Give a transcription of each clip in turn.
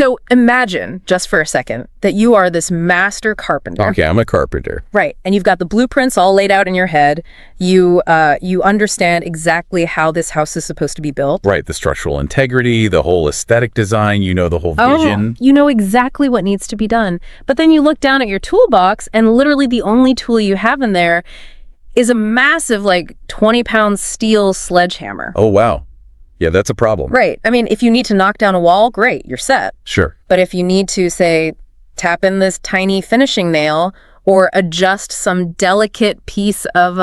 So imagine, just for a second, that you are this master carpenter. Okay, I'm a carpenter. Right. And you've got the blueprints all laid out in your head. You understand exactly how this house is supposed to be built. Right, the structural integrity, the whole aesthetic design, you know, the whole vision. You know exactly what needs to be done. But then you look down at your toolbox, and literally the only tool you have in there is a massive, like, 20-pound steel sledgehammer. Oh, wow. Yeah, that's a problem. Right. I mean, if you need to knock down a wall, great, you're set. Sure. But if you need to, say, tap in this tiny finishing nail or adjust some delicate piece of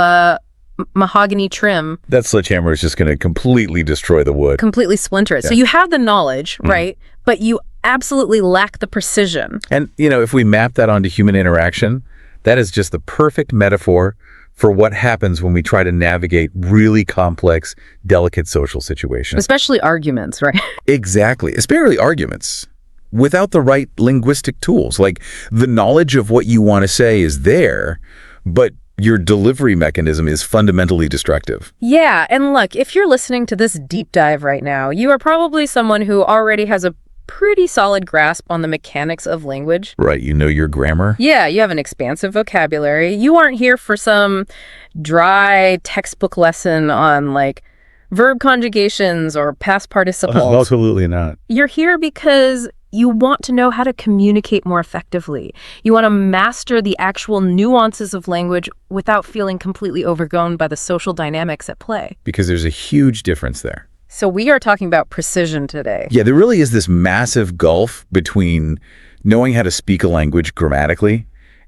mahogany trim. That sledgehammer is just going to completely destroy the wood. Completely splinter it. Yeah. So you have the knowledge, right? But you absolutely lack the precision. And, you know, if we map that onto human interaction, that is just the perfect metaphor for what happens when we try to navigate really complex, delicate social situations. Especially arguments, right? Exactly. Especially arguments. Without the right linguistic tools, like the knowledge of what you want to say is there, but your delivery mechanism is fundamentally destructive. Yeah, and look, if you're listening to this deep dive right now, you are probably someone who already has a pretty solid grasp on the mechanics of language. Right, you know your grammar. Yeah, you have an expansive vocabulary. You aren't here for some dry textbook lesson on, like, verb conjugations or past participles. Absolutely not. You're here because you want to know how to communicate more effectively. You want to master the actual nuances of language without feeling completely overgrown by the social dynamics at play. Because there's a huge difference there. So we are talking about precision today. Yeah, there really is this massive gulf between knowing how to speak a language grammatically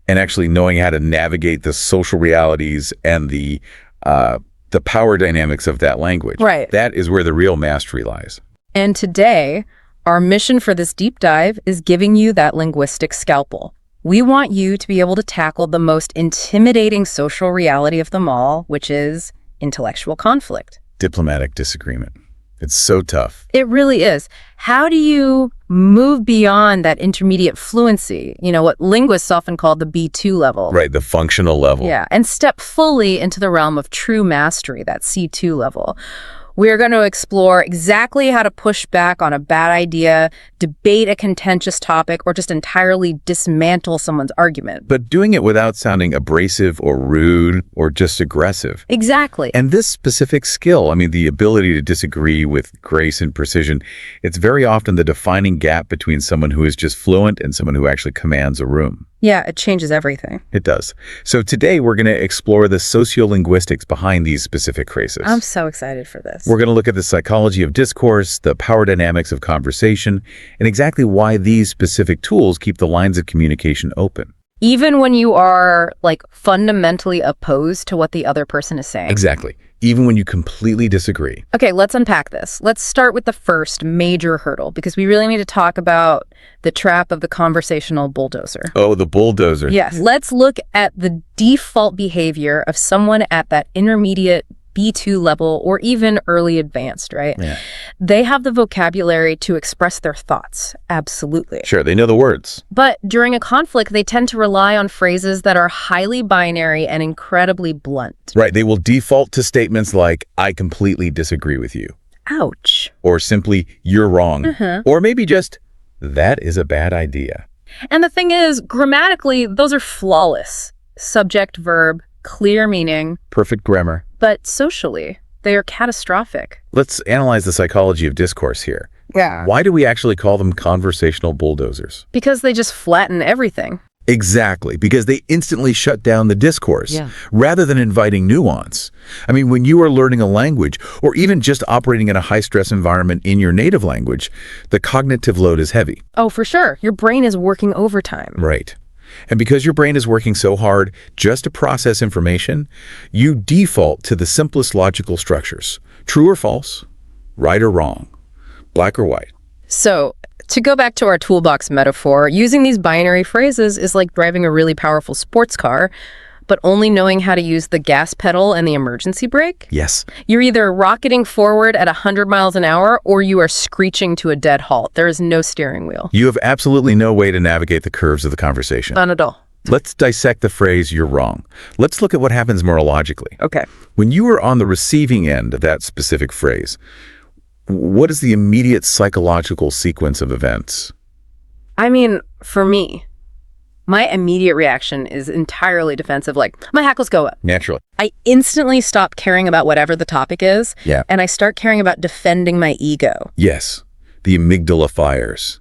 and actually knowing how to navigate the social realities and the power dynamics of that language. Right. That is where the real mastery lies. And today, our mission for this deep dive is giving you that linguistic scalpel. We want you to be able to tackle the most intimidating social reality of them all, which is intellectual conflict. Diplomatic disagreement. It's so tough. It really is. How do you move beyond that intermediate fluency, you know, what linguists often call the B2 level? Right, the functional level. Yeah, and step fully into the realm of true mastery, that C2 level. We're going to explore exactly how to push back on a bad idea, debate a contentious topic, or just entirely dismantle someone's argument. But doing it without sounding abrasive or rude or just aggressive. Exactly. And this specific skill, I mean, the ability to disagree with grace and precision, it's very often the defining gap between someone who is just fluent and someone who actually commands a room. Yeah, it changes everything. It does. So today we're going to explore the sociolinguistics behind these specific phrases. I'm so excited for this. We're going to look at the psychology of discourse, the power dynamics of conversation, and exactly why these specific tools keep the lines of communication open. Even when you are, like, fundamentally opposed to what the other person is saying. Exactly. Even when you completely disagree. Okay, let's unpack this. Let's start with the first major hurdle, because we really need to talk about the trap of the conversational bulldozer. Oh, the bulldozer. Yes. Let's look at the default behavior of someone at that intermediate B2 level or even early advanced, right? Yeah. They have the vocabulary to express their thoughts. Absolutely. Sure, they know the words. But during a conflict, they tend to rely on phrases that are highly binary and incredibly blunt. Right, they will default to statements like, I completely disagree with you. Ouch. Or simply, you're wrong. Or maybe just, that is a bad idea. And the thing is, grammatically, those are flawless. Subject, verb, clear meaning. Perfect grammar. But socially, they are catastrophic. Let's analyze the psychology of discourse here. Yeah. Why do we actually call them conversational bulldozers? Because they just flatten everything. Exactly, because they instantly shut down the discourse rather than inviting nuance. I mean, when you are learning a language or even just operating in a high-stress environment in your native language, the cognitive load is heavy. Oh, for sure. Your brain is working overtime. Right. And because your brain is working so hard just to process information, you default to the simplest logical structures. True or false, right or wrong, black or white. So, to go back to our toolbox metaphor, using these binary phrases is like driving a really powerful sports car, but only knowing how to use the gas pedal and the emergency brake? Yes. You're either rocketing forward at 100 miles an hour or you are screeching to a dead halt. There is no steering wheel. You have absolutely no way to navigate the curves of the conversation. None at all. Let's dissect the phrase, you're wrong. Let's look at what happens neurologically. Okay. When you are on the receiving end of that specific phrase, what is the immediate psychological sequence of events? I mean, for me, my immediate reaction is entirely defensive, like, my hackles go up. Naturally. I instantly stop caring about whatever the topic is, and I start caring about defending my ego. Yes, the amygdala fires.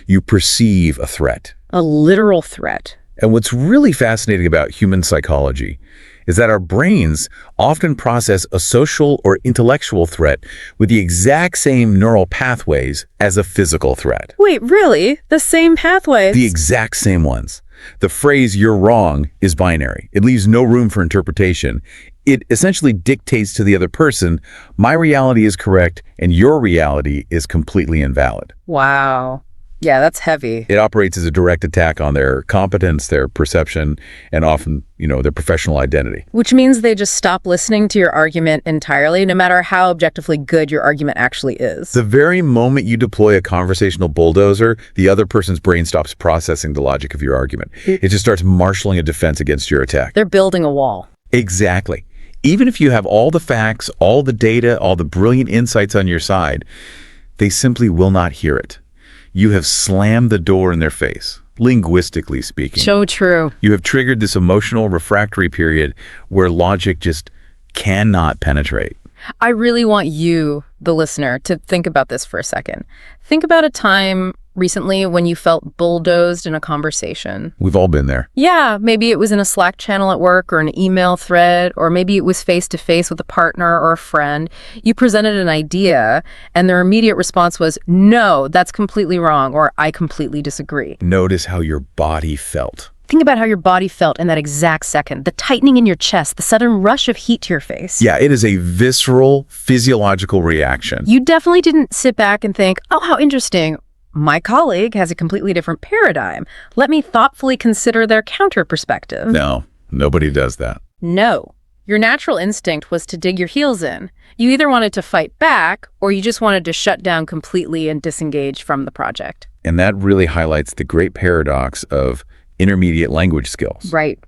You perceive a threat. A literal threat. And what's really fascinating about human psychology is that our brains often process a social or intellectual threat with the exact same neural pathways as a physical threat. Wait, really? The same pathways? The exact same ones. The phrase "you're wrong" is binary. It leaves no room for interpretation. It essentially dictates to the other person, my reality is correct and your reality is completely invalid. Wow. Yeah, that's heavy. It operates as a direct attack on their competence, their perception, and often, their professional identity. Which means they just stop listening to your argument entirely, no matter how objectively good your argument actually is. The very moment you deploy a conversational bulldozer, the other person's brain stops processing the logic of your argument. It just starts marshaling a defense against your attack. They're building a wall. Exactly. Even if you have all the facts, all the data, all the brilliant insights on your side, they simply will not hear it. You have slammed the door in their face, linguistically speaking. So true. You have triggered this emotional refractory period where logic just cannot penetrate. I really want you, the listener, to think about this for a second. Think about a time recently when you felt bulldozed in a conversation. We've all been there. Yeah, maybe it was in a Slack channel at work or an email thread, or maybe it was face-to-face with a partner or a friend. You presented an idea, and their immediate response was, no, that's completely wrong, or I completely disagree. Notice how your body felt. Think about how your body felt in that exact second. The tightening in your chest, the sudden rush of heat to your face. Yeah, it is a visceral, physiological reaction. You definitely didn't sit back and think, oh, how interesting. My colleague has a completely different paradigm. Let me thoughtfully consider their counter perspective. No, nobody does that. No. Your natural instinct was to dig your heels in. You either wanted to fight back, or you just wanted to shut down completely and disengage from the project. And that really highlights the great paradox of intermediate language skills. Right.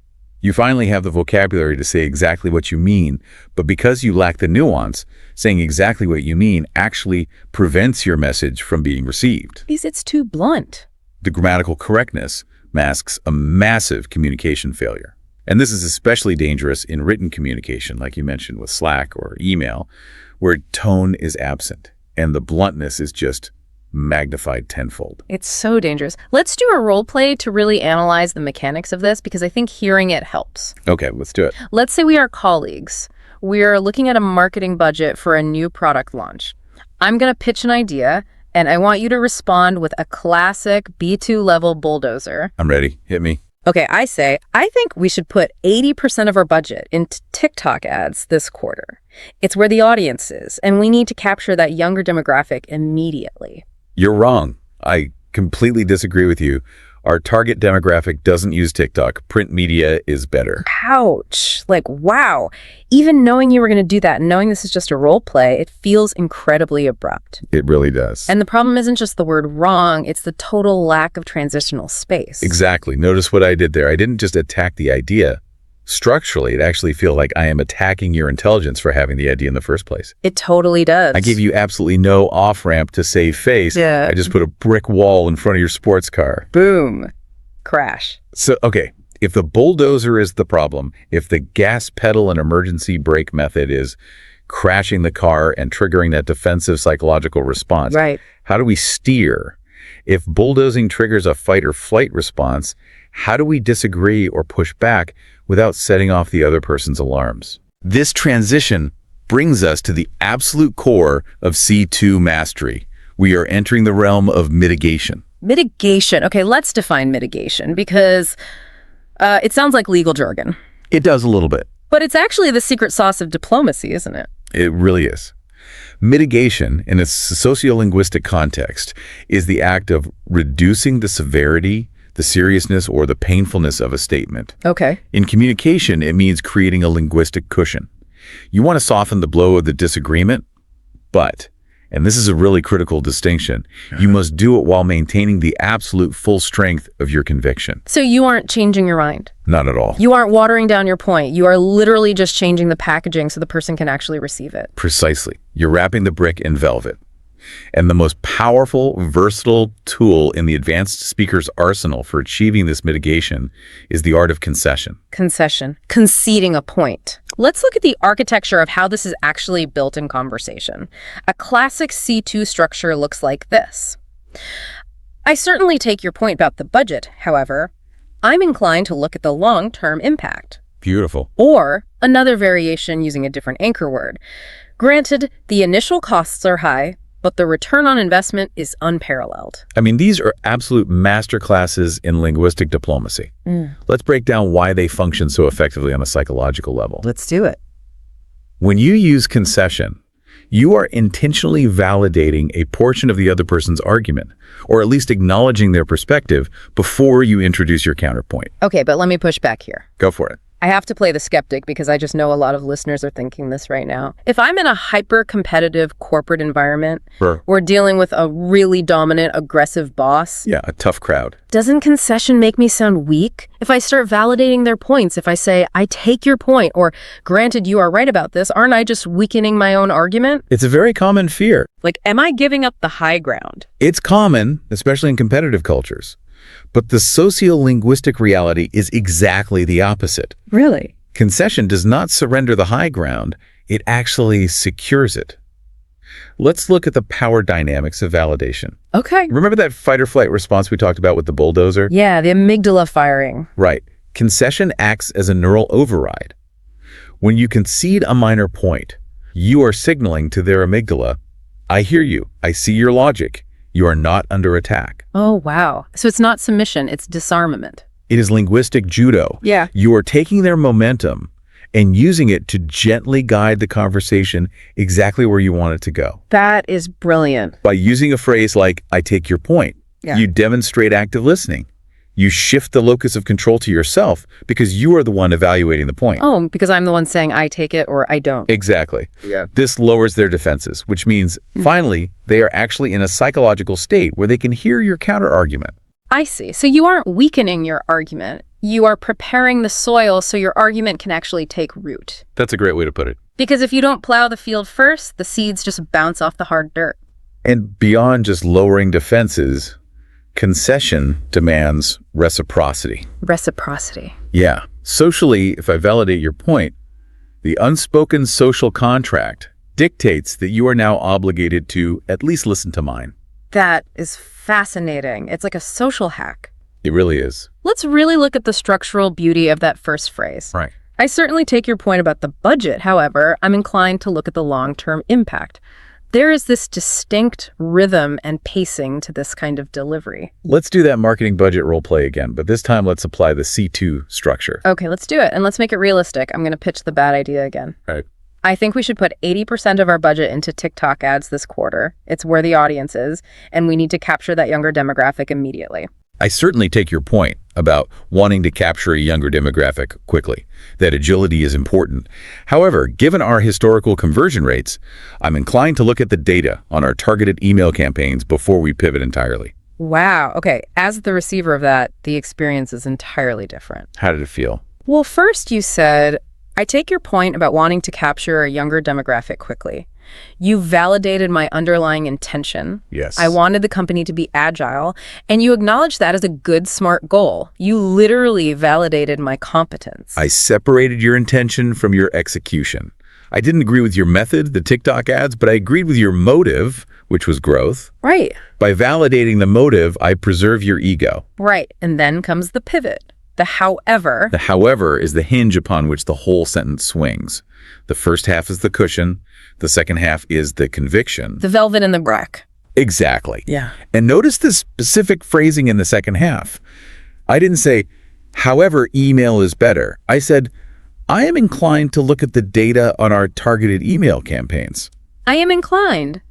You finally have the vocabulary to say exactly what you mean, but because you lack the nuance, saying exactly what you mean actually prevents your message from being received. Because it's too blunt. The grammatical correctness masks a massive communication failure. And this is especially dangerous in written communication, like you mentioned with Slack or email, where tone is absent and the bluntness is just magnified tenfold. It's so dangerous. Let's do a role play to really analyze the mechanics of this, because I think hearing it helps. Okay, let's do it. Let's say we are colleagues. We're looking at a marketing budget for a new product launch. I'm going to pitch an idea, and I want you to respond with a classic B2 level bulldozer. I'm ready. Hit me. Okay, I think we should put 80% of our budget into TikTok ads this quarter. It's where the audience is, and we need to capture that younger demographic immediately. You're wrong. I completely disagree with you. Our target demographic doesn't use TikTok. Print media is better. Ouch. Like, wow. Even knowing you were going to do that and knowing this is just a role play, it feels incredibly abrupt. It really does. And the problem isn't just the word wrong, it's the total lack of transitional space. Exactly. Notice what I did there. I didn't just attack the idea. Structurally, it actually feels like I am attacking your intelligence for having the idea in the first place. It totally does. I gave you absolutely no off-ramp to save face. Yeah. I just put a brick wall in front of your sports car. Boom. Crash. So, okay, if the bulldozer is the problem, if the gas pedal and emergency brake method is crashing the car and triggering that defensive psychological response, right, how do we steer? If bulldozing triggers a fight or flight response, how do we disagree or push back without setting off the other person's alarms? This transition brings us to the absolute core of C2 mastery. We are entering the realm of mitigation. Mitigation. Okay, let's define mitigation, because it sounds like legal jargon. It does a little bit. But it's actually the secret sauce of diplomacy, isn't it? It really is. Mitigation, in its sociolinguistic context, is the act of reducing the severity, the seriousness, or the painfulness of a statement. Okay. In communication, it means creating a linguistic cushion. You want to soften the blow of the disagreement, but, and this is a really critical distinction, you must do it while maintaining the absolute full strength of your conviction. So you aren't changing your mind? Not at all. You aren't watering down your point. You are literally just changing the packaging so the person can actually receive it. Precisely. You're wrapping the brick in velvet. And the most powerful, versatile tool in the advanced speaker's arsenal for achieving this mitigation is the art of concession. Concession. Conceding a point. Let's look at the architecture of how this is actually built in conversation. A classic C2 structure looks like this. I certainly take your point about the budget, however. I'm inclined to look at the long-term impact. Beautiful. Or another variation using a different anchor word. Granted, the initial costs are high, but the return on investment is unparalleled. I mean, these are absolute masterclasses in linguistic diplomacy. Let's break down why they function so effectively on a psychological level. Let's do it. When you use concession, you are intentionally validating a portion of the other person's argument, or at least acknowledging their perspective before you introduce your counterpoint. Okay, but let me push back here. Go for it. I have to play the skeptic because I just know a lot of listeners are thinking this right now. If I'm in a hyper-competitive corporate environment, Sure. or dealing with a really dominant, aggressive boss, Yeah, a tough crowd. doesn't concession make me sound weak? If I start validating their points, if I say, I take your point, or granted you are right about this, aren't I just weakening my own argument? It's a very common fear. Like, am I giving up the high ground? It's common, especially in competitive cultures. But the sociolinguistic reality is exactly the opposite. Really? Concession does not surrender the high ground, it actually secures it. Let's look at the power dynamics of validation. Okay. Remember that fight or flight response we talked about with the bulldozer? Yeah, the amygdala firing. Right. Concession acts as a neural override. When you concede a minor point, you are signaling to their amygdala, I hear you, I see your logic, you are not under attack. Oh, wow. So it's not submission, it's disarmament. It is linguistic judo. Yeah. You are taking their momentum and using it to gently guide the conversation exactly where you want it to go. That is brilliant. By using a phrase like, I take your point, you demonstrate active listening. You shift the locus of control to yourself because you are the one evaluating the point. Oh, because I'm the one saying I take it or I don't. Exactly. Yeah. This lowers their defenses, which means, finally, they are actually in a psychological state where they can hear your counter-argument. I see. So you aren't weakening your argument. You are preparing the soil so your argument can actually take root. That's a great way to put it. Because if you don't plow the field first, the seeds just bounce off the hard dirt. And beyond just lowering defenses, concession demands reciprocity. Reciprocity. Yeah. Socially, if I validate your point, the unspoken social contract dictates that you are now obligated to at least listen to mine. That is fascinating. It's like a social hack. It really is. Let's really look at the structural beauty of that first phrase. Right. I certainly take your point about the budget. However, I'm inclined to look at the long-term impact. There is this distinct rhythm and pacing to this kind of delivery. Let's do that marketing budget role play again, but this time let's apply the C2 structure. Okay, let's do it. And let's make it realistic. I'm going to pitch the bad idea again. Right. I think we should put 80% of our budget into TikTok ads this quarter. It's where the audience is, and we need to capture that younger demographic immediately. I certainly take your point about wanting to capture a younger demographic quickly, that agility is important. However, given our historical conversion rates, I'm inclined to look at the data on our targeted email campaigns before we pivot entirely. Wow. Okay. As the receiver of that, the experience is entirely different. How did it feel? Well, first you said, I take your point about wanting to capture a younger demographic quickly. You validated my underlying intention. Yes. I wanted the company to be agile, and you acknowledged that as a good, smart goal. You literally validated my competence. I separated your intention from your execution. I didn't agree with your method, the TikTok ads, but I agreed with your motive, which was growth. Right. By validating the motive, I preserve your ego. Right. And then comes the pivot. The however. The however is the hinge upon which the whole sentence swings. The first half is the cushion. The second half is the conviction. The velvet and the brack. Exactly. Yeah. And notice the specific phrasing in the second half. I didn't say, however, email is better. I said, I am inclined to look at the data on our targeted email campaigns. I am inclined.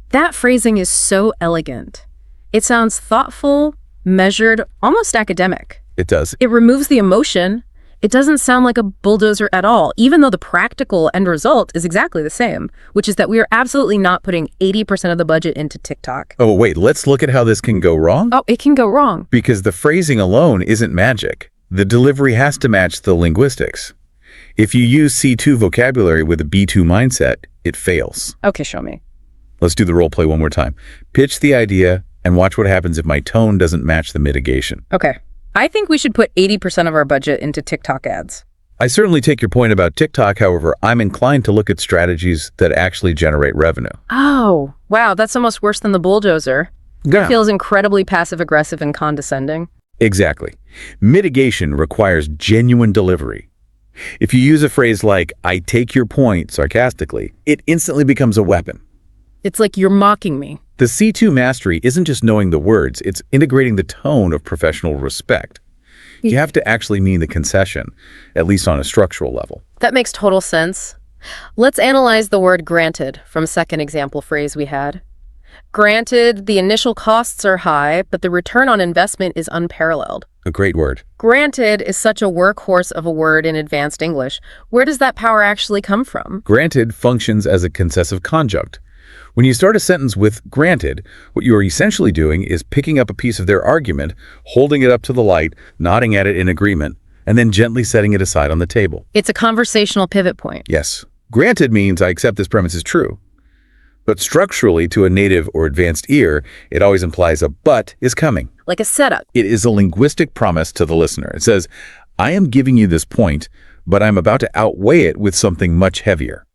That phrasing is so elegant. It sounds thoughtful, measured, almost academic. It does. It removes the emotion. It doesn't sound like a bulldozer at all, even though the practical end result is exactly the same, which is that we are absolutely not putting 80% of the budget into TikTok. Oh, wait, let's look at how this can go wrong. Oh, it can go wrong. Because the phrasing alone isn't magic. The delivery has to match the linguistics. If you use C2 vocabulary with a B2 mindset, it fails. Okay, show me. Let's do the role play one more time. Pitch the idea and watch what happens if my tone doesn't match the mitigation. Okay. I think we should put 80% of our budget into TikTok ads. I certainly take your point about TikTok. However, I'm inclined to look at strategies that actually generate revenue. Oh, wow. That's almost worse than the bulldozer. Yeah. It feels incredibly passive-aggressive and condescending. Exactly. Mitigation requires genuine delivery. If you use a phrase like, I take your point, sarcastically, it instantly becomes a weapon. It's like you're mocking me. The C2 mastery isn't just knowing the words, it's integrating the tone of professional respect. You have to actually mean the concession, at least on a structural level. That makes total sense. Let's analyze the word granted from a second example phrase we had. Granted, the initial costs are high, but the return on investment is unparalleled. A great word. Granted is such a workhorse of a word in advanced English. Where does that power actually come from? Granted functions as a concessive conjunct. When you start a sentence with granted, what you are essentially doing is picking up a piece of their argument, holding it up to the light, nodding at it in agreement, and then gently setting it aside on the table. It's a conversational pivot point. Yes. Granted means I accept this premise is true. But structurally, to a native or advanced ear, it always implies a but is coming. Like a setup. It is a linguistic promise to the listener. It says, I am giving you this point, but I'm about to outweigh it with something much heavier.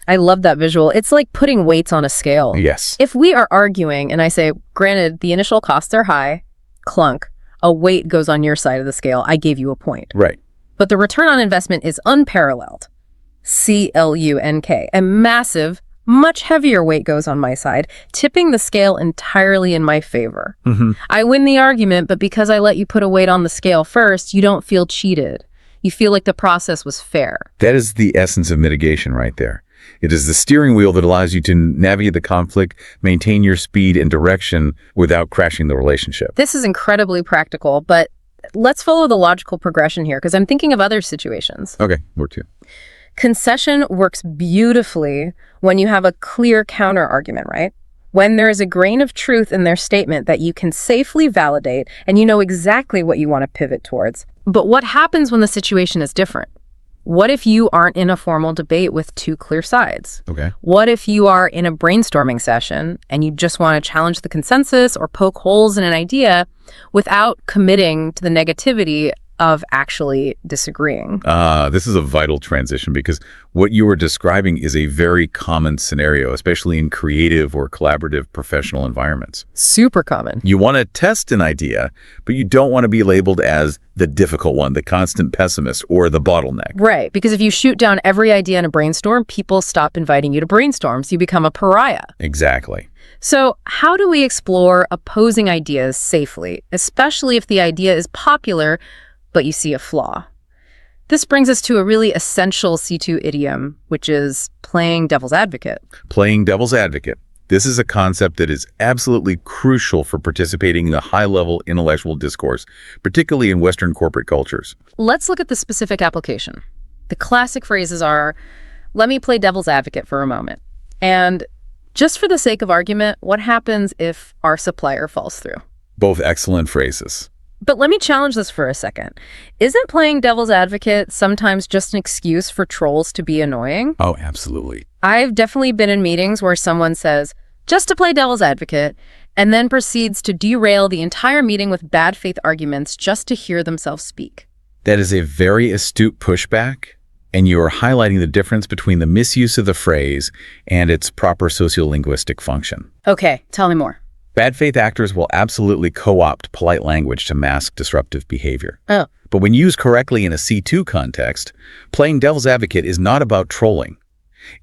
I love that visual. It's like putting weights on a scale. Yes. If we are arguing and I say, granted, the initial costs are high, clunk, a weight goes on your side of the scale. I gave you a point. Right. But the return on investment is unparalleled. CLUNK. A massive, much heavier weight goes on my side, tipping the scale entirely in my favor. I win the argument, but because I let you put a weight on the scale first, you don't feel cheated. You feel like the process was fair. That is the essence of mitigation right there. It is the steering wheel that allows you to navigate the conflict, maintain your speed and direction without crashing the relationship. This is incredibly practical, but let's follow the logical progression here because I'm thinking of other situations. Okay, where to? Concession works beautifully when you have a clear counter-argument, right? When there is a grain of truth in their statement that you can safely validate and you know exactly what you want to pivot towards. But what happens when the situation is different? What if you aren't in a formal debate with two clear sides? Okay. What if you are in a brainstorming session and you just want to challenge the consensus or poke holes in an idea without committing to the negativity of actually disagreeing? This is a vital transition because what you are describing is a very common scenario, especially in creative or collaborative professional environments. Super common. You want to test an idea, but you don't want to be labeled as the difficult one, the constant pessimist, or the bottleneck. Right, because if you shoot down every idea in a brainstorm, people stop inviting you to brainstorms. You become a pariah. Exactly. So how do we explore opposing ideas safely, especially if the idea is popular, but you see a flaw? This brings us to a really essential C2 idiom, which is playing devil's advocate. Playing devil's advocate. This is a concept that is absolutely crucial for participating in a high-level intellectual discourse, particularly in Western corporate cultures. Let's look at the specific application. The classic phrases are, let me play devil's advocate for a moment. And just for the sake of argument, what happens if our supplier falls through? Both excellent phrases. But let me challenge this for a second. Isn't playing devil's advocate sometimes just an excuse for trolls to be annoying? Oh, absolutely. I've definitely been in meetings where someone says, just to play devil's advocate, and then proceeds to derail the entire meeting with bad faith arguments just to hear themselves speak. That is a very astute pushback, and you are highlighting the difference between the misuse of the phrase and its proper sociolinguistic function. Okay, tell me more. Bad faith actors will absolutely co-opt polite language to mask disruptive behavior. Oh. But when used correctly in a C2 context, playing devil's advocate is not about trolling.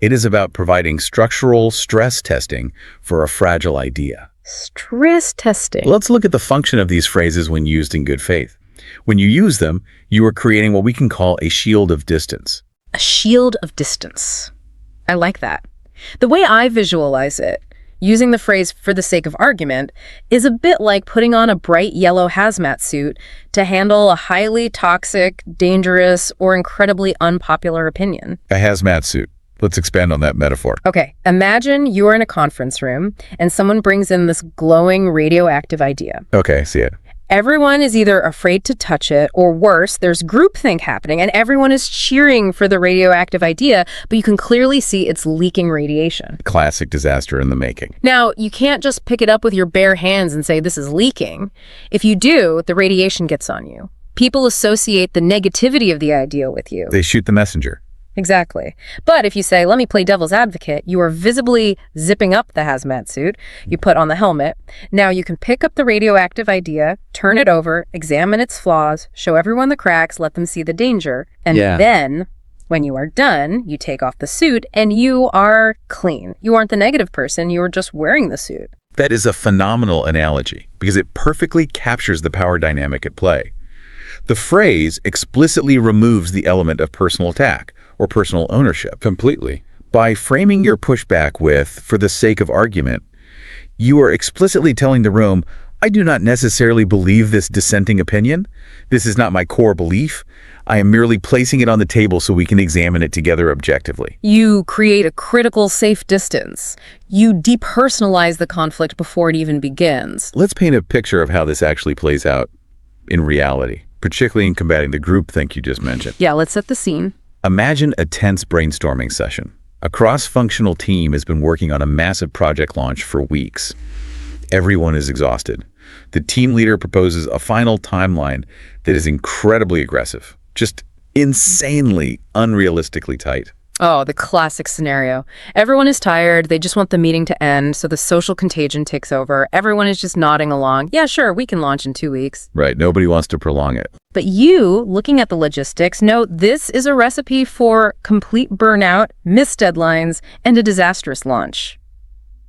It is about providing structural stress testing for a fragile idea. Stress testing. Let's look at the function of these phrases when used in good faith. When you use them, you are creating what we can call a shield of distance. A shield of distance. I like that. The way I visualize it, using the phrase for the sake of argument, is a bit like putting on a bright yellow hazmat suit to handle a highly toxic, dangerous, or incredibly unpopular opinion. A hazmat suit. Let's expand on that metaphor. Okay, imagine you're in a conference room and someone brings in this glowing radioactive idea. Okay, I see it. Everyone is either afraid to touch it, or worse, there's groupthink happening, and everyone is cheering for the radioactive idea, but you can clearly see it's leaking radiation. Classic disaster in the making. Now, you can't just pick it up with your bare hands and say this is leaking. If you do, the radiation gets on you. People associate the negativity of the idea with you. They shoot the messenger. Exactly. But if you say, let me play devil's advocate, you are visibly zipping up the hazmat suit you put on the helmet. Now you can pick up the radioactive idea, turn it over, examine its flaws, show everyone the cracks, let them see the danger. And then, when you are done, you take off the suit and you are clean. You aren't the negative person, you are just wearing the suit. That is a phenomenal analogy because it perfectly captures the power dynamic at play. The phrase explicitly removes the element of personal attack or personal ownership. Completely. By framing your pushback with, for the sake of argument, you are explicitly telling the room, I do not necessarily believe this dissenting opinion. This is not my core belief. I am merely placing it on the table so we can examine it together objectively. You create a critical, safe distance. You depersonalize the conflict before it even begins. Let's paint a picture of how this actually plays out in reality, particularly in combating the groupthink you just mentioned. Yeah, let's set the scene. Imagine a tense brainstorming session. A cross-functional team has been working on a massive project launch for weeks. Everyone is exhausted. The team leader proposes a final timeline that is incredibly aggressive, just insanely, unrealistically tight. Oh, the classic scenario. Everyone is tired. They just want the meeting to end, so the social contagion takes over. Everyone is just nodding along. Yeah, sure, we can launch in 2 weeks. Right, nobody wants to prolong it. But you, looking at the logistics, know this is a recipe for complete burnout, missed deadlines, and a disastrous launch.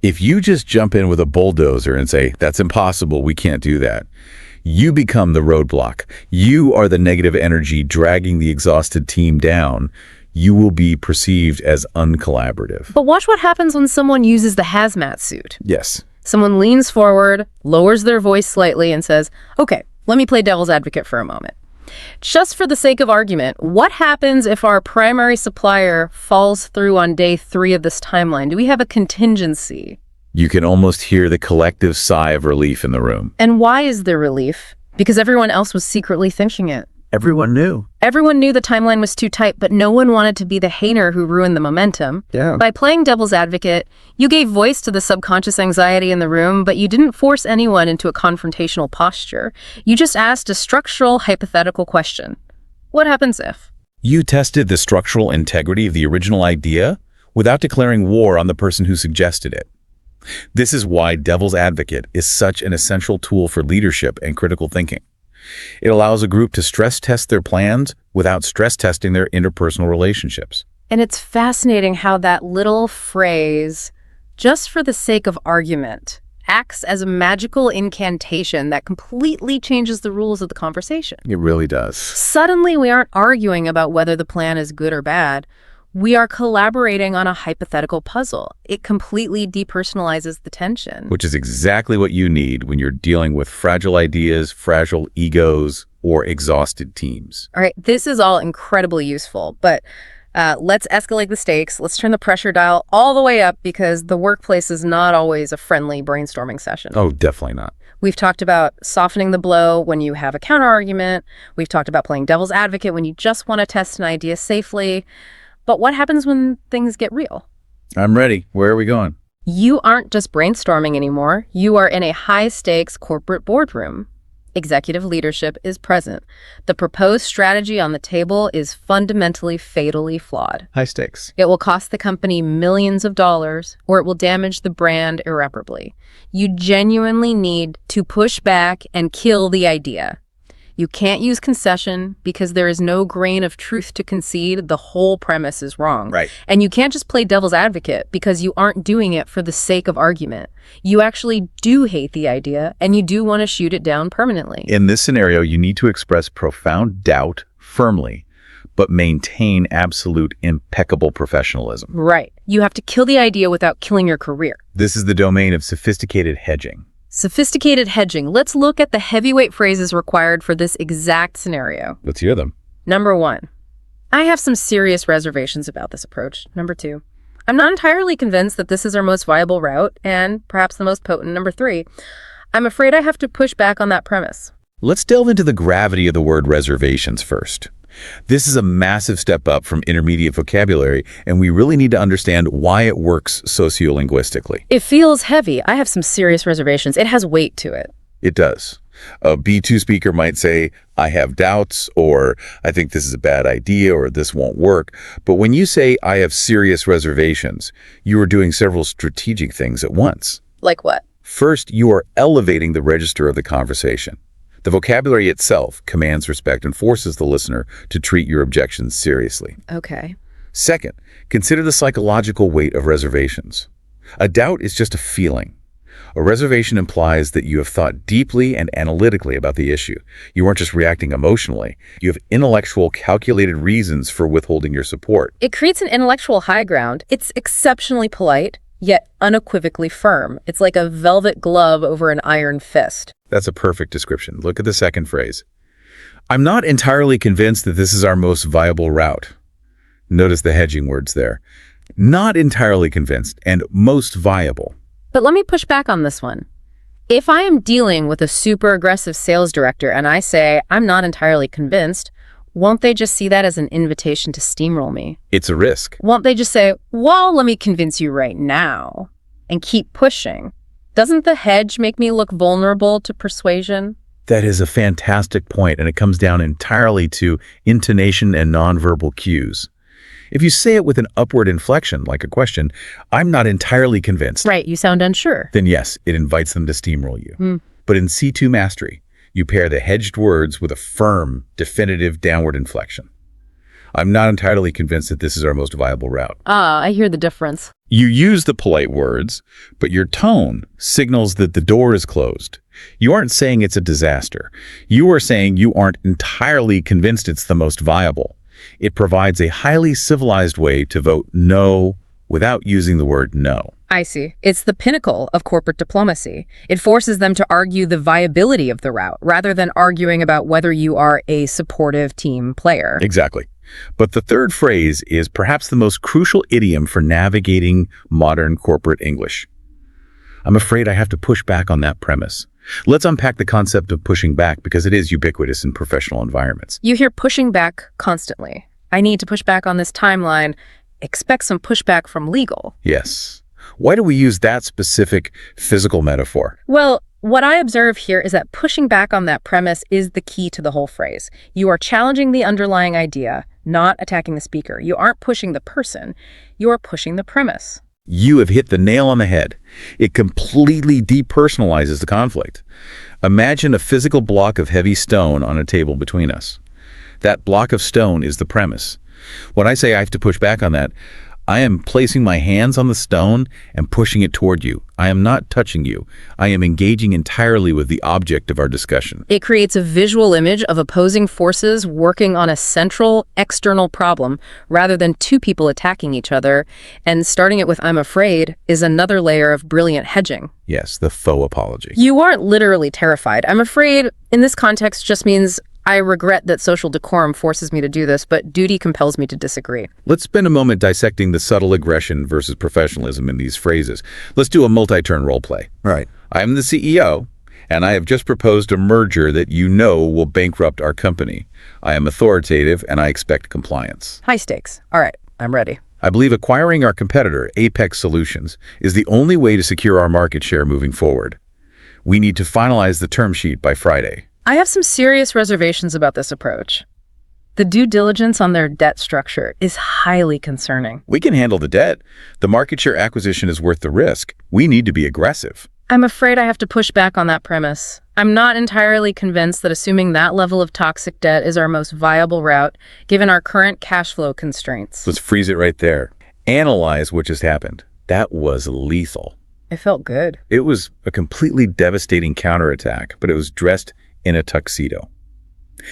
If you just jump in with a bulldozer and say, that's impossible, we can't do that, you become the roadblock. You are the negative energy dragging the exhausted team down. You will be perceived as uncollaborative. But watch what happens when someone uses the hazmat suit. Yes. Someone leans forward, lowers their voice slightly, and says, okay, let me play devil's advocate for a moment. Just for the sake of argument, what happens if our primary supplier falls through on day 3 of this timeline? Do we have a contingency? You can almost hear the collective sigh of relief in the room. And why is there relief? Because everyone else was secretly thinking it. Everyone knew. Everyone knew the timeline was too tight, but no one wanted to be the hater who ruined the momentum. Yeah. By playing devil's advocate, you gave voice to the subconscious anxiety in the room, but you didn't force anyone into a confrontational posture. You just asked a structural, hypothetical question. What happens if? You tested the structural integrity of the original idea without declaring war on the person who suggested it. This is why devil's advocate is such an essential tool for leadership and critical thinking. It allows a group to stress test their plans without stress testing their interpersonal relationships. And it's fascinating how that little phrase, just for the sake of argument, acts as a magical incantation that completely changes the rules of the conversation. It really does. Suddenly, we aren't arguing about whether the plan is good or bad. We are collaborating on a hypothetical puzzle. It completely depersonalizes the tension. Which is exactly what you need when you're dealing with fragile ideas, fragile egos, or exhausted teams. All right, this is all incredibly useful, but let's escalate the stakes. Let's turn the pressure dial all the way up because the workplace is not always a friendly brainstorming session. Oh, definitely not. We've talked about softening the blow when you have a counter-argument. We've talked about playing devil's advocate when you just want to test an idea safely. But what happens when things get real? I'm ready. Where are we going? You aren't just brainstorming anymore. You are in a high-stakes corporate boardroom. Executive leadership is present. The proposed strategy on the table is fundamentally fatally flawed. High stakes. It will cost the company millions of dollars, or it will damage the brand irreparably. You genuinely need to push back and kill the idea. You can't use concession because there is no grain of truth to concede. The whole premise is wrong. Right. And you can't just play devil's advocate because you aren't doing it for the sake of argument. You actually do hate the idea and you do want to shoot it down permanently. In this scenario, you need to express profound doubt firmly, but maintain absolute impeccable professionalism. Right. You have to kill the idea without killing your career. This is the domain of sophisticated hedging. Sophisticated hedging. Let's look at the heavyweight phrases required for this exact scenario. Let's hear them. Number 1, I have some serious reservations about this approach. Number 2, I'm not entirely convinced that this is our most viable route and perhaps the most potent. Number 3, I'm afraid I have to push back on that premise. Let's delve into the gravity of the word reservations first. This is a massive step up from intermediate vocabulary, and we really need to understand why it works sociolinguistically. It feels heavy. I have some serious reservations. It has weight to it. It does. A B2 speaker might say, I have doubts, or I think this is a bad idea, or this won't work. But when you say, I have serious reservations, you are doing several strategic things at once. Like what? First, you are elevating the register of the conversation. The vocabulary itself commands respect and forces the listener to treat your objections seriously. Okay. Second, consider the psychological weight of reservations. A doubt is just a feeling. A reservation implies that you have thought deeply and analytically about the issue. You aren't just reacting emotionally. You have intellectual, calculated reasons for withholding your support. It creates an intellectual high ground. It's exceptionally polite, yet unequivocally firm. It's like a velvet glove over an iron fist. That's a perfect description. Look at the second phrase. I'm not entirely convinced that this is our most viable route. Notice the hedging words there. Not entirely convinced and most viable. But let me push back on this one. If I am dealing with a super aggressive sales director and I say, I'm not entirely convinced, won't they just see that as an invitation to steamroll me? It's a risk. Won't they just say, well, let me convince you right now, and keep pushing? Doesn't the hedge make me look vulnerable to persuasion? That is a fantastic point, and it comes down entirely to intonation and nonverbal cues. If you say it with an upward inflection, like a question, I'm not entirely convinced. Right, you sound unsure. Then yes, it invites them to steamroll you. But in C2 mastery, you pair the hedged words with a firm, definitive downward inflection. I'm not entirely convinced that this is our most viable route. Ah, I hear the difference. You use the polite words, but your tone signals that the door is closed. You aren't saying it's a disaster. You are saying you aren't entirely convinced it's the most viable. It provides a highly civilized way to vote no without using the word no. I see. It's the pinnacle of corporate diplomacy. It forces them to argue the viability of the route rather than arguing about whether you are a supportive team player. Exactly. But the third phrase is perhaps the most crucial idiom for navigating modern corporate English. I'm afraid I have to push back on that premise. Let's unpack the concept of pushing back because it is ubiquitous in professional environments. You hear pushing back constantly. I need to push back on this timeline. Expect some pushback from legal. Yes. Why do we use that specific physical metaphor? Well, what I observe here is that pushing back on that premise is the key to the whole phrase. You are challenging the underlying idea, not attacking the speaker. You aren't pushing the person. You are pushing the premise. You have hit the nail on the head. It completely depersonalizes the conflict. Imagine a physical block of heavy stone on a table between us. That block of stone is the premise. When I say I have to push back on that, I am placing my hands on the stone and pushing it toward you. I am not touching you. I am engaging entirely with the object of our discussion. It creates a visual image of opposing forces working on a central external problem rather than two people attacking each other. And starting it with I'm afraid is another layer of brilliant hedging. Yes, the faux apology. You aren't literally terrified. I'm afraid in this context just means I regret that social decorum forces me to do this, but duty compels me to disagree. Let's spend a moment dissecting the subtle aggression versus professionalism in these phrases. Let's do a multi-turn role play. Right. I am the CEO, and I have just proposed a merger that you know will bankrupt our company. I am authoritative, and I expect compliance. High stakes. All right, I'm ready. I believe acquiring our competitor, Apex Solutions, is the only way to secure our market share moving forward. We need to finalize the term sheet by Friday. I have some serious reservations about this approach. The due diligence on their debt structure is highly concerning. We can handle the debt. The market share acquisition is worth the risk. We need to be aggressive. I'm afraid I have to push back on that premise. I'm not entirely convinced that assuming that level of toxic debt is our most viable route, given our current cash flow constraints. Let's freeze it right there. Analyze what just happened. That was lethal. It felt good. It was a completely devastating counterattack, but it was dressed in a tuxedo.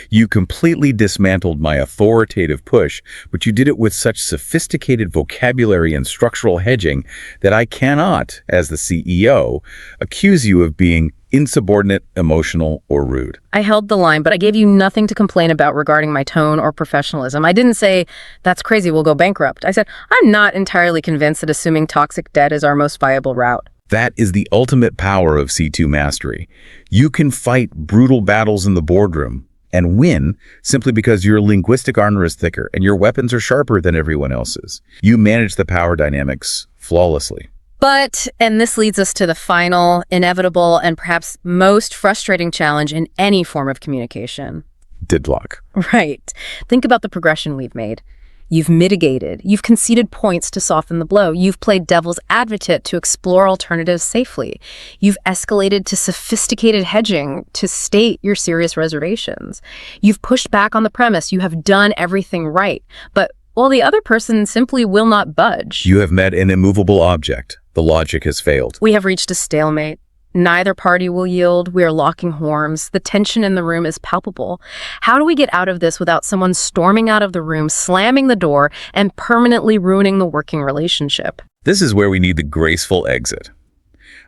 You completely dismantled my authoritative push, but you did it with such sophisticated vocabulary and structural hedging that I cannot, as the CEO, accuse you of being insubordinate, emotional, or rude. I held the line, but I gave you nothing to complain about regarding my tone or professionalism. I didn't say, that's crazy, we'll go bankrupt. I said, I'm not entirely convinced that assuming toxic debt is our most viable route. That is the ultimate power of C2 mastery. You can fight brutal battles in the boardroom and win simply because your linguistic armor is thicker and your weapons are sharper than everyone else's. You manage the power dynamics flawlessly. But, and this leads us to the final, inevitable, and perhaps most frustrating challenge in any form of communication. Deadlock. Right. Think about the progression we've made. You've mitigated. You've conceded points to soften the blow. You've played devil's advocate to explore alternatives safely. You've escalated to sophisticated hedging to state your serious reservations. You've pushed back on the premise. You have done everything right. But, well, the other person simply will not budge. You have met an immovable object. The logic has failed. We have reached a stalemate. Neither party will yield. We are locking horns. The tension in the room is palpable. How do we get out of this without someone storming out of the room, slamming the door, and permanently ruining the working relationship? This is where we need the graceful exit.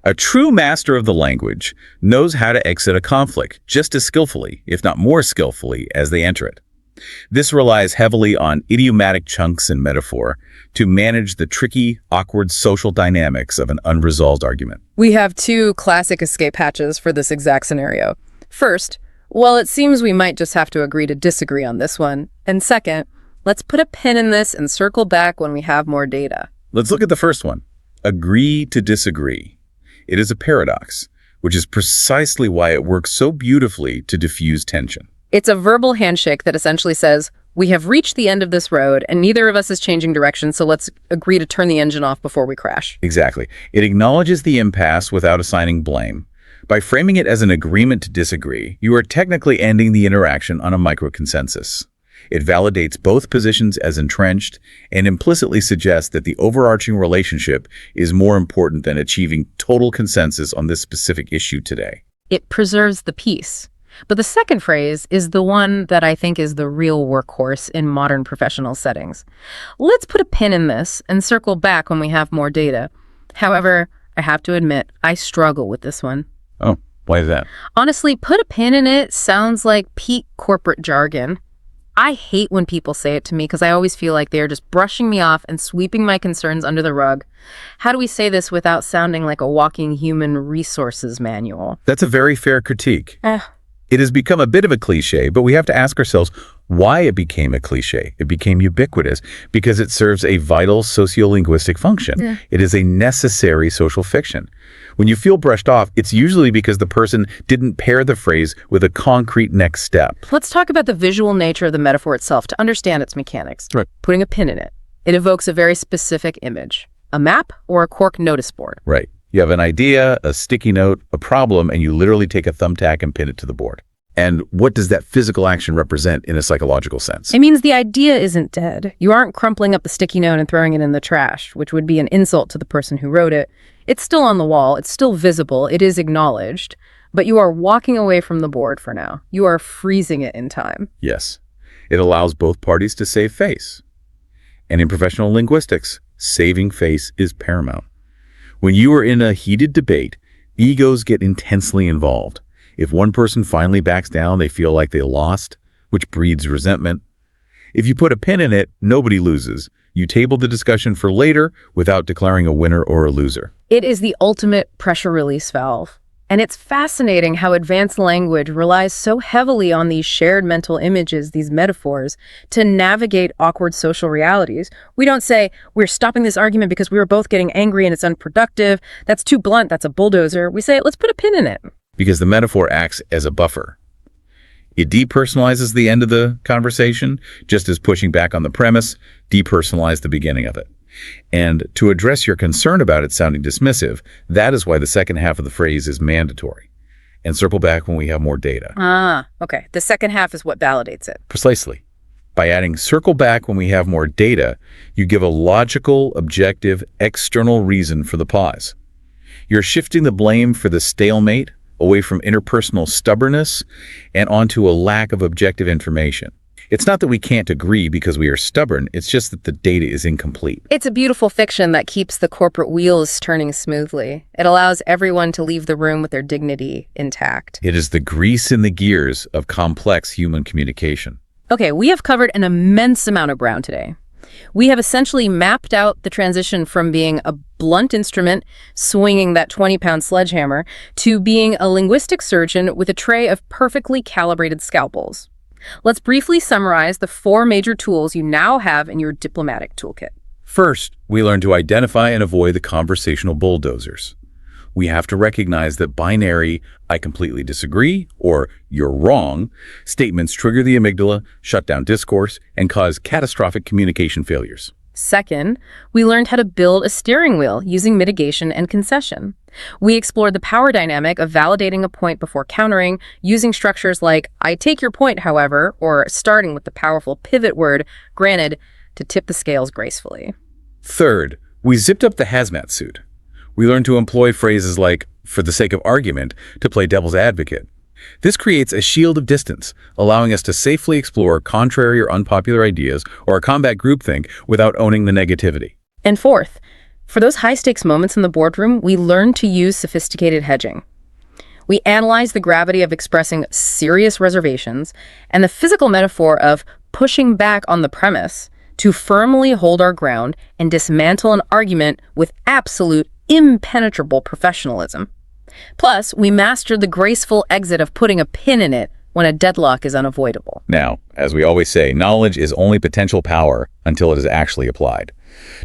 A true master of the language knows how to exit a conflict just as skillfully, if not more skillfully, as they enter it. This relies heavily on idiomatic chunks and metaphor to manage the tricky, awkward social dynamics of an unresolved argument. We have two classic escape hatches for this exact scenario. First, well, it seems we might just have to agree to disagree on this one. And second, let's put a pin in this and circle back when we have more data. Let's look at the first one. Agree to disagree. It is a paradox, which is precisely why it works so beautifully to diffuse tension. It's a verbal handshake that essentially says, we have reached the end of this road and neither of us is changing direction, so let's agree to turn the engine off before we crash. Exactly. It acknowledges the impasse without assigning blame. By framing it as an agreement to disagree, you are technically ending the interaction on a micro-consensus. It validates both positions as entrenched and implicitly suggests that the overarching relationship is more important than achieving total consensus on this specific issue today. It preserves the peace. But the second phrase is the one that I think is the real workhorse in modern professional settings. Let's put a pin in this and circle back when we have more data. However, I have to admit, I struggle with this one. Oh, why is that? Honestly, put a pin in it sounds like peak corporate jargon. I hate when people say it to me because I always feel like they're just brushing me off and sweeping my concerns under the rug. How do we say this without sounding like a walking human resources manual? That's a very fair critique. It has become a bit of a cliche, but we have to ask ourselves why it became a cliche. It became ubiquitous because it serves a vital sociolinguistic function. It is a necessary social fiction. When you feel brushed off, it's usually because the person didn't pair the phrase with a concrete next step. Let's talk about the visual nature of the metaphor itself to understand its mechanics. Right. Putting a pin in it. It evokes a very specific image, a map or a cork notice board. Right. You have an idea, a sticky note, a problem, and you literally take a thumbtack and pin it to the board. And what does that physical action represent in a psychological sense? It means the idea isn't dead. You aren't crumpling up the sticky note and throwing it in the trash, which would be an insult to the person who wrote it. It's still on the wall. It's still visible. It is acknowledged. But you are walking away from the board for now. You are freezing it in time. Yes. It allows both parties to save face. And in professional linguistics, saving face is paramount. When you are in a heated debate, egos get intensely involved. If one person finally backs down, they feel like they lost, which breeds resentment. If you put a pin in it, nobody loses. You table the discussion for later without declaring a winner or a loser. It is the ultimate pressure release valve. And it's fascinating how advanced language relies so heavily on these shared mental images, these metaphors, to navigate awkward social realities. We don't say, we're stopping this argument because we were both getting angry and it's unproductive. That's too blunt. That's a bulldozer. We say, let's put a pin in it. Because the metaphor acts as a buffer. It depersonalizes the end of the conversation, just as pushing back on the premise depersonalized the beginning of it. And to address your concern about it sounding dismissive, that is why the second half of the phrase is mandatory. And circle back when we have more data. Okay. The second half is what validates it. Precisely. By adding circle back when we have more data, you give a logical, objective, external reason for the pause. You're shifting the blame for the stalemate away from interpersonal stubbornness and onto a lack of objective information. It's not that we can't agree because we are stubborn, it's just that the data is incomplete. It's a beautiful fiction that keeps the corporate wheels turning smoothly. It allows everyone to leave the room with their dignity intact. It is the grease in the gears of complex human communication. Okay, we have covered an immense amount of ground today. We have essentially mapped out the transition from being a blunt instrument swinging that 20-pound sledgehammer to being a linguistic surgeon with a tray of perfectly calibrated scalpels. Let's briefly summarize the 4 major tools you now have in your diplomatic toolkit. First, we learn to identify and avoid the conversational bulldozers. We have to recognize that binary, "I completely disagree," or "you're wrong," statements trigger the amygdala, shut down discourse, and cause catastrophic communication failures. Second, we learned how to build a steering wheel using mitigation and concession. We explored the power dynamic of validating a point before countering, using structures like "I take your point, however," or starting with the powerful pivot word, granted, to tip the scales gracefully. Third, we zipped up the hazmat suit. We learned to employ phrases like "for the sake of argument" to play devil's advocate. This creates a shield of distance, allowing us to safely explore contrary or unpopular ideas or combat groupthink without owning the negativity. And fourth, for those high-stakes moments in the boardroom, we learned to use sophisticated hedging. We analyzed the gravity of expressing serious reservations and the physical metaphor of pushing back on the premise to firmly hold our ground and dismantle an argument with absolute impenetrable professionalism. Plus, we mastered the graceful exit of putting a pin in it when a deadlock is unavoidable. Now, as we always say, knowledge is only potential power until it is actually applied.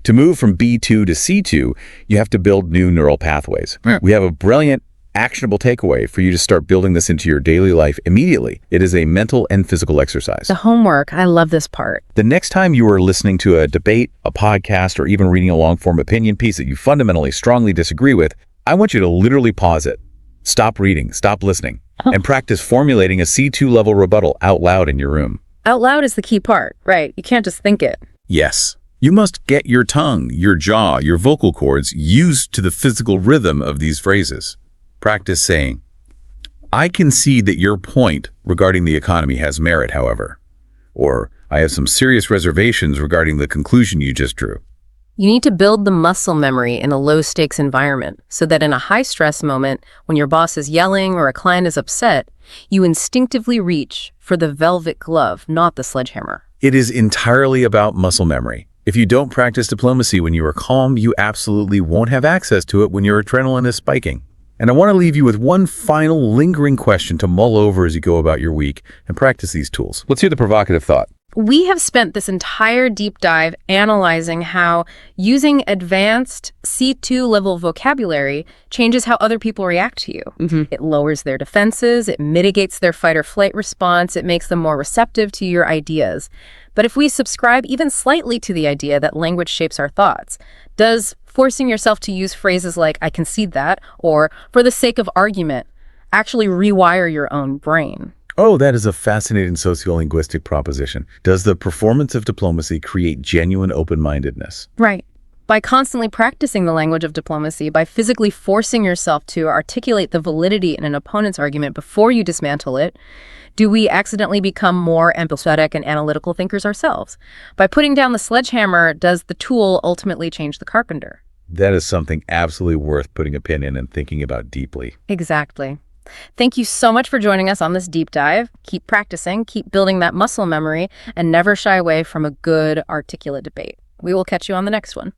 To move from B2 to C2, you have to build new neural pathways. We have a brilliant, actionable takeaway for you to start building this into your daily life immediately. It is a mental and physical exercise. The homework, I love this part. The next time you are listening to a debate, a podcast, or even reading a long-form opinion piece that you fundamentally strongly disagree with, I want you to literally pause it, stop reading, stop listening, and practice formulating a C2 level rebuttal out loud in your room. Out loud is the key part, right? You can't just think it. Yes. You must get your tongue, your jaw, your vocal cords used to the physical rhythm of these phrases. Practice saying, "I concede that your point regarding the economy has merit, however," or "I have some serious reservations regarding the conclusion you just drew." You need to build the muscle memory in a low-stakes environment so that in a high-stress moment, when your boss is yelling or a client is upset, you instinctively reach for the velvet glove, not the sledgehammer. It is entirely about muscle memory. If you don't practice diplomacy when you are calm, you absolutely won't have access to it when your adrenaline is spiking. And I want to leave you with one final lingering question to mull over as you go about your week and practice these tools. Let's hear the provocative thought. We have spent this entire deep dive analyzing how using advanced C2 level vocabulary changes how other people react to you. It lowers their defenses, it mitigates their fight or flight response, it makes them more receptive to your ideas. But if we subscribe even slightly to the idea that language shapes our thoughts, does forcing yourself to use phrases like "I concede that" or "for the sake of argument" actually rewire your own brain? Oh, that is a fascinating sociolinguistic proposition. Does the performance of diplomacy create genuine open-mindedness? Right. By constantly practicing the language of diplomacy, by physically forcing yourself to articulate the validity in an opponent's argument before you dismantle it, do we accidentally become more empathetic and analytical thinkers ourselves? By putting down the sledgehammer, does the tool ultimately change the carpenter? That is something absolutely worth putting a pin in and thinking about deeply. Exactly. Thank you so much for joining us on this deep dive. Keep practicing, keep building that muscle memory, and never shy away from a good, articulate debate. We will catch you on the next one.